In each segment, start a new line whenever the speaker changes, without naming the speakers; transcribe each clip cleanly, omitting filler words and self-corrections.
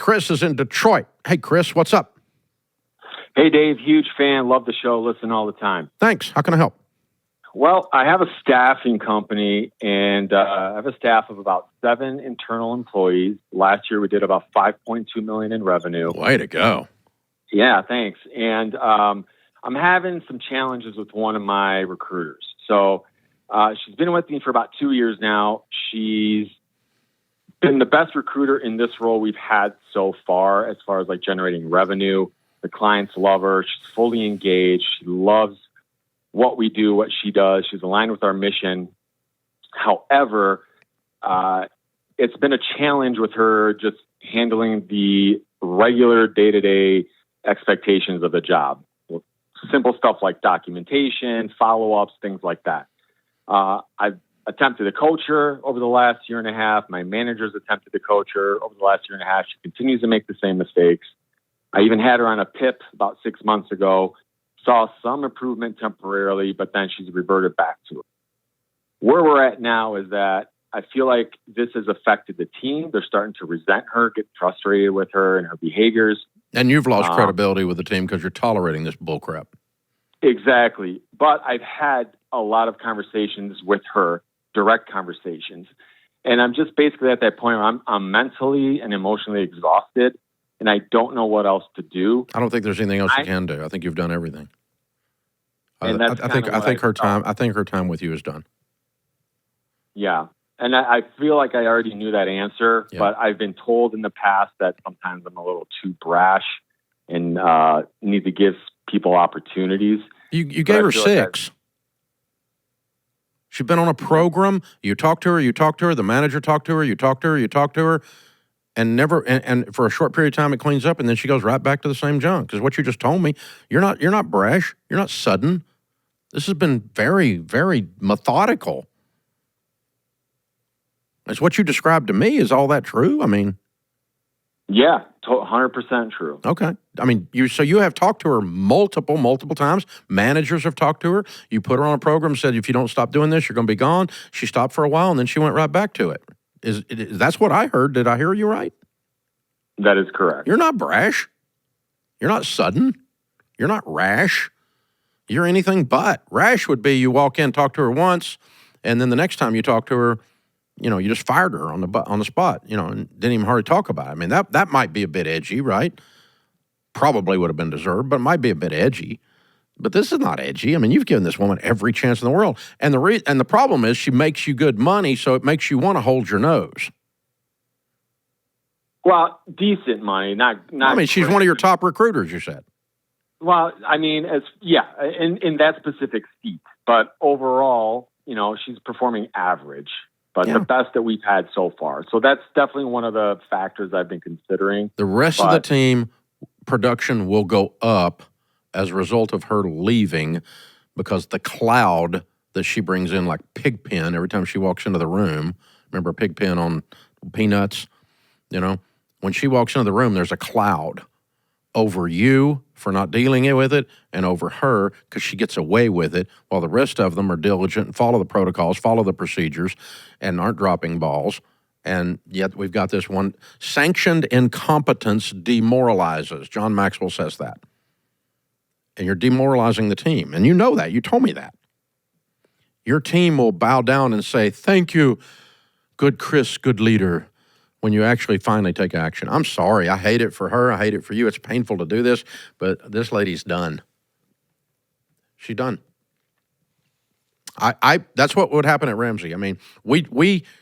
Chris is in Detroit. Hey, Chris, what's up?
Hey, Dave, huge fan. Love the show. Listen all the time.
Thanks. How can I help?
Well, I have a staffing company, and I have a staff of about 7 internal employees. Last year, we did about $5.2 million in revenue.
Way to go.
Yeah, thanks. And I'm having some challenges with one of my recruiters. So she's been with me for about 2 years now. She's been the best recruiter in this role we've had so far as like generating revenue. The clients love her. She's fully engaged. She loves what we do, what she does. She's aligned with our mission. However, it's been a challenge with her just handling the regular day-to-day expectations of the job. Simple stuff like documentation, follow-ups, things like that. I've attempted to coach her over the last year and a half. My managers attempted to coach her over the last year and a half. She continues to make the same mistakes. I even had her on a PIP about 6 months ago. Saw some improvement temporarily, but then she's reverted back to it. Where we're at now is that I feel like this has affected the team. They're starting to resent her, get frustrated with her and her behaviors.
And you've lost credibility with the team because you're tolerating this bullcrap.
Exactly. But I've had a lot of conversations with her, direct conversations. And I'm just basically at that point where I'm mentally and emotionally exhausted, and I don't know what else to do.
I don't think there's anything else you can do. I think you've done everything.
And
I think her time with you is done.
Yeah. And I feel like I already knew that answer, but I've been told in the past that sometimes I'm a little too brash and need to give people opportunities.
You gave her 6. She's been on a program. You talked to her. The manager talked to her. You talked to her. And and for a short period of time, it cleans up, and then she goes right back to the same junk. Because what you just told me, you're not brash. You're not sudden. This has been very, very methodical. It's what you described to me. Is all that true? I mean,
yeah, 100% true.
Okay. I mean, you have talked to her multiple times. Managers have talked to her. You put her on a program, said if you don't stop doing this, you're going to be gone. She stopped for a while, and then she went right back to it. That's what I heard. Did I hear you right?
That is correct.
You're not brash. You're not sudden. You're not rash. You're anything but. Rash would be you walk in, talk to her once, and then the next time you talk to her, you just fired her on the spot, and didn't even hardly talk about it. I mean, that might be a bit edgy, right? Probably would have been deserved, but it might be a bit edgy. But this is not edgy. I mean, you've given this woman every chance in the world. And the problem is she makes you good money, so it makes you want to hold your nose.
Well, decent money, not.
I mean, she's one of your top recruiters, you said.
Well, I mean, in that specific seat. But overall, she's performing average, but the best that we've had so far. So that's definitely one of the factors I've been considering.
The rest of the team production will go up as a result of her leaving, because the cloud that she brings in, like Pigpen, every time she walks into the room, remember Pigpen on Peanuts? When she walks into the room, there's a cloud over you for not dealing with it, and over her because she gets away with it, while the rest of them are diligent and follow the protocols, follow the procedures, and aren't dropping balls. And yet we've got this one, sanctioned incompetence demoralizes. John Maxwell says that. And you're demoralizing the team. And you know that. You told me that. Your team will bow down and say, thank you, good Chris, good leader, when you actually finally take action. I'm sorry. I hate it for her. I hate it for you. It's painful to do this, but this lady's done. She's done. That's what would happen at Ramsey. I mean,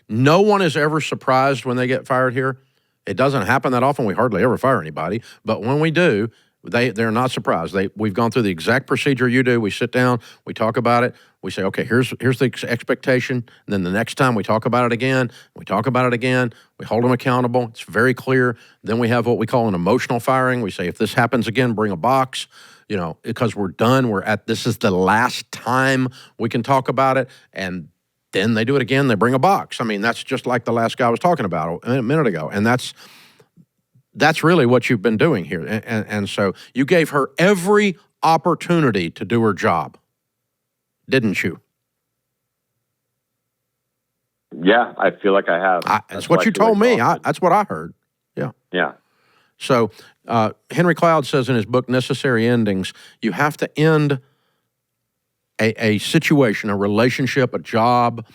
no one is ever surprised when they get fired here. It doesn't happen that often. We hardly ever fire anybody. But when we do, they're not surprised. We've gone through the exact procedure you do. We sit down, we talk about it. We say, okay, here's the expectation. And then the next time we talk about it again, we hold them accountable. It's very clear. Then we have what we call an emotional firing. We say, if this happens again, bring a box, because we're done. This is the last time we can talk about it. And then they do it again. They bring a box. I mean, that's just like the last guy I was talking about a minute ago. And that's really what you've been doing here. And so you gave her every opportunity to do her job, didn't you?
Yeah, I feel like I have.
That's what you told me. That's what I heard. Yeah.
Yeah.
So Henry Cloud says in his book, Necessary Endings, you have to end a situation, a relationship, a job,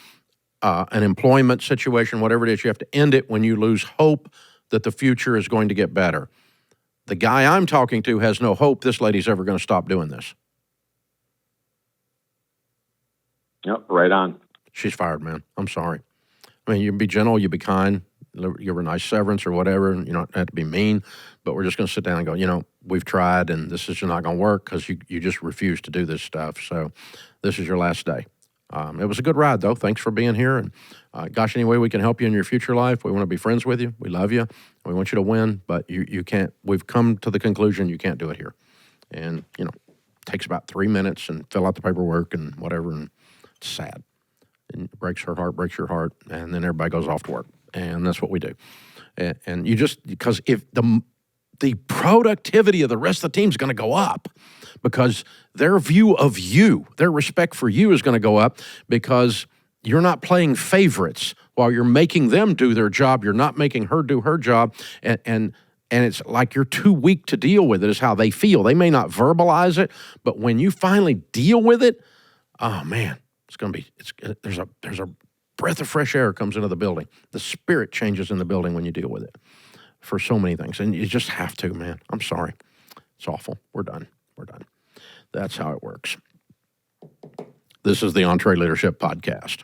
an employment situation, whatever it is. You have to end it when you lose hope that the future is going to get better. The guy I'm talking to has no hope this lady's ever going to stop doing this.
Yep, right on.
She's fired, man. I'm sorry. I mean, you can be gentle, you be kind, give her a nice severance or whatever, and you don't have to be mean, but we're just going to sit down and go, we've tried and this is just not going to work because you just refuse to do this stuff. So this is your last day. It was a good ride, though. Thanks for being here. And gosh, any way we can help you in your future life, we want to be friends with you. We love you. We want you to win, but you can't. We've come to the conclusion you can't do it here. And, it takes about 3 minutes and fill out the paperwork and whatever, and it's sad. And it breaks her heart, breaks your heart, and then everybody goes off to work. And that's what we do. And you just, because if the productivity of the rest of the team is going to go up because their view of you, their respect for you is going to go up because you're not playing favorites while you're making them do their job. You're not making her do her job. And it's like you're too weak to deal with it is how they feel. They may not verbalize it, but when you finally deal with it, oh man, it's going to be, there's a breath of fresh air comes into the building. The spirit changes in the building when you deal with it for so many things. And you just have to, man. I'm sorry. It's awful. We're done. That's how it works. This is the EntreLeadership Podcast.